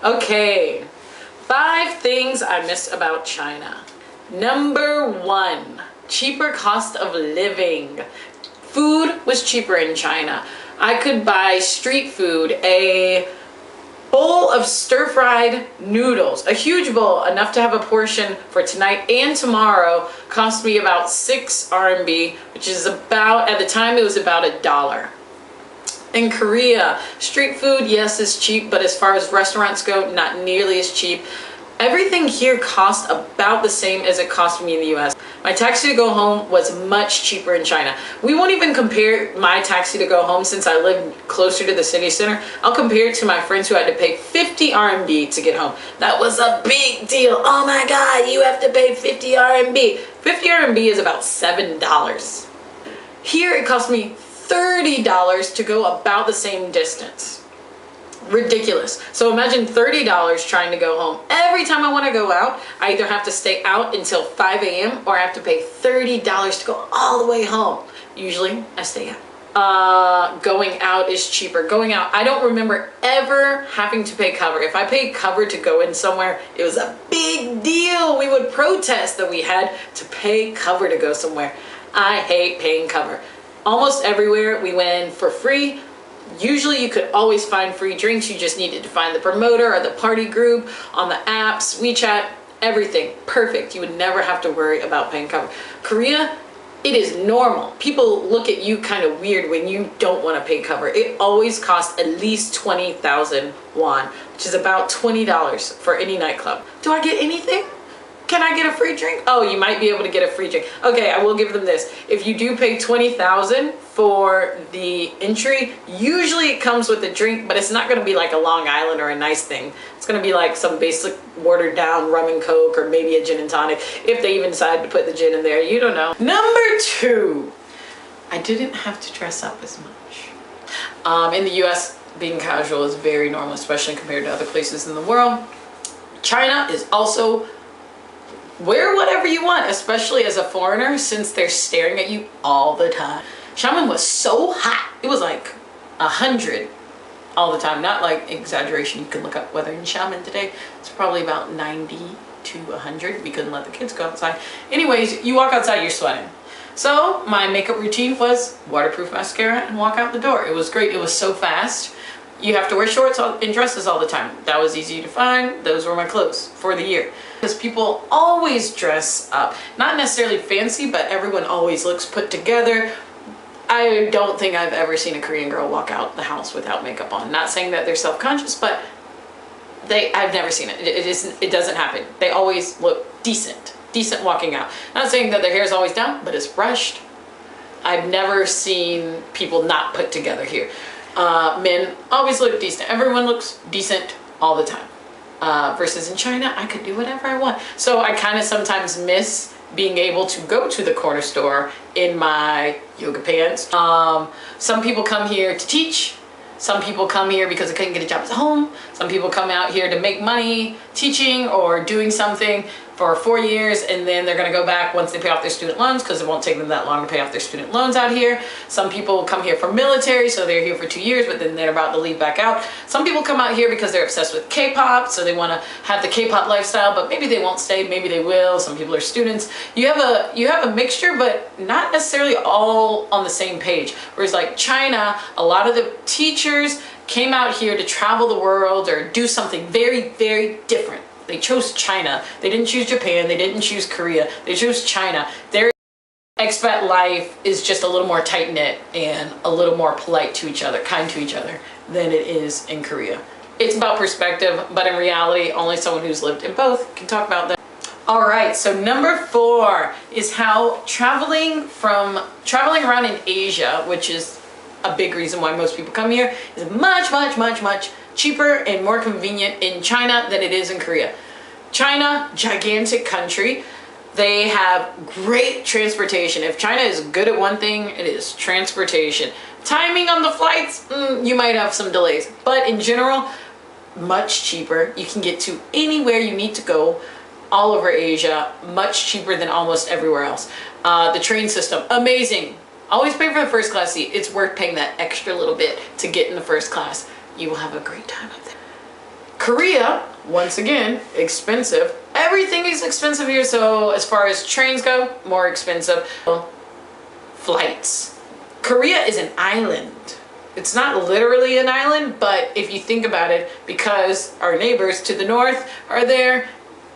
Okay, 5 things I miss about China. Number 1, cheaper cost of living. Food was cheaper in China. I could buy street food, a bowl of stir-fried noodles, a huge bowl, enough to have a portion for tonight and tomorrow, cost me about 6 RMB, which is about, at the time it was about $1. In Korea, street food, yes, is cheap, but as far as restaurants go, not nearly as cheap. Everything here costs about the same as it cost me in the US. My taxi to go home was much cheaper in China. We won't even compare my taxi to go home since I live closer to the city center. I'll compare it to my friends who had to pay 50 RMB to get home. That was a big deal. Oh my God, you have to pay 50 RMB. 50 RMB is about $7. Here it cost me $30 to go about the same distance. Ridiculous. So imagine $30 trying to go home. Every time I want to go out, I either have to stay out until 5 a.m. or I have to pay $30 to go all the way home. Usually I stay out. Going out is cheaper. Going out, I don't remember ever having to pay cover. If I paid cover to go in somewhere, it was a big deal. We would protest that we had to pay cover to go somewhere. I hate paying cover. Almost everywhere we went in for free. Usually you could always find free drinks. You just needed to find the promoter or the party group on the apps, WeChat, everything. Perfect. You would never have to worry about paying cover. Korea, it is normal. People look at you kind of weird when you don't want to pay cover. It always costs at least 20,000 won, which is about $20 for any nightclub. Do I get anything? Can I get a free drink? Oh, you might be able to get a free drink. Okay, I will give them this. If you do pay 20,000 for the entry, usually it comes with a drink, but it's not going to be like a Long Island or a nice thing. It's going to be like some basic watered down rum and coke or maybe a gin and tonic, if they even decide to put the gin in there. You don't know. Number 2, I didn't have to dress up as much. In the US, being casual is very normal, especially compared to other places in the world. China is also wear whatever you want, especially as a foreigner, since they're staring at you all the time. Xiamen was so hot. It was like 100 all the time. Not like exaggeration. You can look up weather in Xiamen today. It's probably about 90 to 100. We couldn't let the kids go outside. Anyways, you walk outside, you're sweating. So my makeup routine was waterproof mascara and walk out the door. It was great. It was so fast. You have to wear shorts and dresses all the time. That was easy to find. Those were my clothes for the year. Because people always dress up. Not necessarily fancy, but everyone always looks put together. I don't think I've ever seen a Korean girl walk out the house without makeup on. Not saying that they're self-conscious, but I've never seen it. It doesn't happen. They always look decent walking out. Not saying that their hair is always down, but it's brushed. I've never seen people not put together here. Men always look decent. Everyone looks decent all the time. Versus in China, I could do whatever I want. So I kind of sometimes miss being able to go to the corner store in my yoga pants. Some people come here to teach. Some people come here because they couldn't get a job at home. Some people come out here to make money teaching or doing something for 4 years, and then they're going to go back once they pay off their student loans, because it won't take them that long to pay off their student loans out here. Some people come here for military, so they're here for 2 years, but then they're about to leave back out. Some people come out here because they're obsessed with K-pop, so they want to have the K-pop lifestyle, but maybe they won't stay, maybe they will. Some people are students. You have a mixture, but not necessarily all on the same page. Whereas like China, a lot of the teachers came out here to travel the world or do something very, very different. They chose China. They didn't choose Japan. They didn't choose Korea. They chose China. Their expat life is just a little more tight-knit and a little more polite to each other, kind to each other than it is in Korea. It's about perspective, but in reality, only someone who's lived in both can talk about that. All right, so number 4 is how traveling around in Asia, which is a big reason why most people come here, is much, much, much, much cheaper and more convenient in China than it is in Korea. China, gigantic country. They have great transportation. If China is good at one thing, it is transportation. Timing on the flights, you might have some delays, but in general, much cheaper. You can get to anywhere you need to go all over Asia, much cheaper than almost everywhere else. The train system, amazing. Always pay for the first class seat. It's worth paying that extra little bit to get in the first class. You will have a great time up there. Korea, once again, expensive. Everything is expensive here, so as far as trains go, more expensive. Flights. Korea is an island. It's not literally an island, but if you think about it, because our neighbors to the north are there,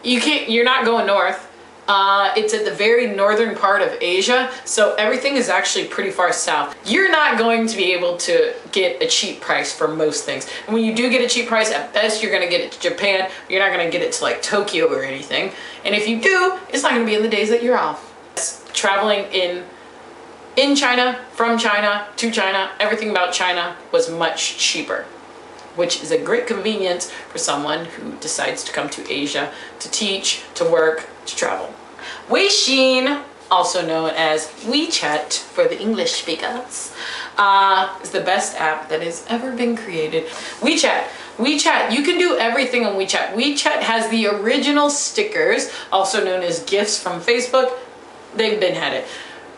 you're not going north. It's at the very northern part of Asia, so everything is actually pretty far south. You're not going to be able to get a cheap price for most things. And when you do get a cheap price, at best you're gonna get it to Japan. You're not gonna get it to like Tokyo or anything. And if you do, it's not gonna be in the days that you're off. Traveling in China, from China, to China, everything about China was much cheaper, which is a great convenience for someone who decides to come to Asia to teach, to work, to travel. Weixin, also known as WeChat for the English speakers, is the best app that has ever been created. WeChat, you can do everything on WeChat. WeChat has the original stickers, also known as gifts from Facebook. They've been had it.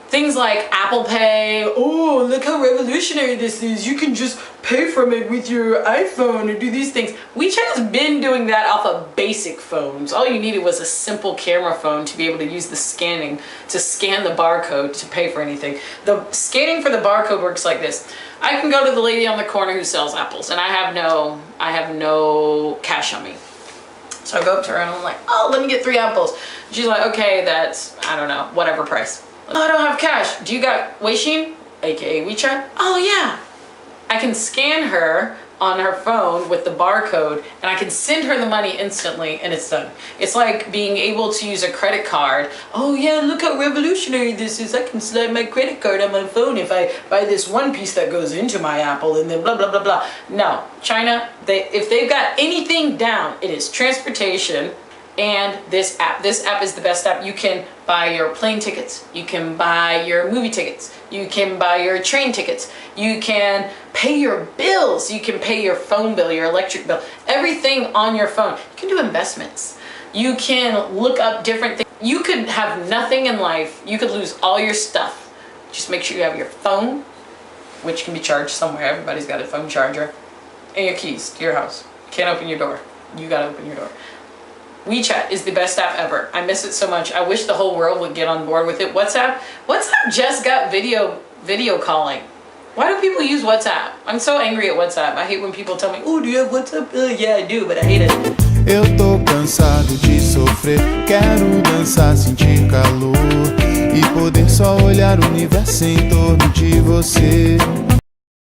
Things like Apple Pay. Oh, look how revolutionary this is. You can just pay from it with your iPhone and do these things. WeChat has been doing that off of basic phones. All you needed was a simple camera phone to be able to use the scanning to scan the barcode to pay for anything. The scanning for the barcode works like this. I can go to the lady on the corner who sells apples and I have no cash on me. So I go up to her and I'm like, oh, let me get 3 apples. She's like, okay, that's, I don't know, whatever price. Oh, I don't have cash. Do you got Weixin, aka WeChat? Oh yeah. I can scan her on her phone with the barcode and I can send her the money instantly and it's done. It's like being able to use a credit card. Oh yeah, look how revolutionary this is. I can slide my credit card on my phone if I buy this one piece that goes into my Apple and then blah, blah, blah, blah. No, China, if they've got anything down, it is transportation and this app. This app is the best app. You can buy your plane tickets. You can buy your movie tickets. You can buy your train tickets. You can pay your bills. You can pay your phone bill, your electric bill, everything on your phone. You can do investments. You can look up different things. You could have nothing in life. You could lose all your stuff. Just make sure you have your phone, which can be charged somewhere. Everybody's got a phone charger, and your keys to your house. You can't open your door. You gotta open your door. WeChat is the best app ever. I miss it so much. I wish the whole world would get on board with it. WhatsApp just got video calling. Why do people use WhatsApp? I'm so angry at WhatsApp. I hate when people tell me, oh, do you have WhatsApp? Yeah, I do, but I hate it. Eu tô cansado de sofrer, quero dançar, sentir calor e poder só olhar o universo em torno de você.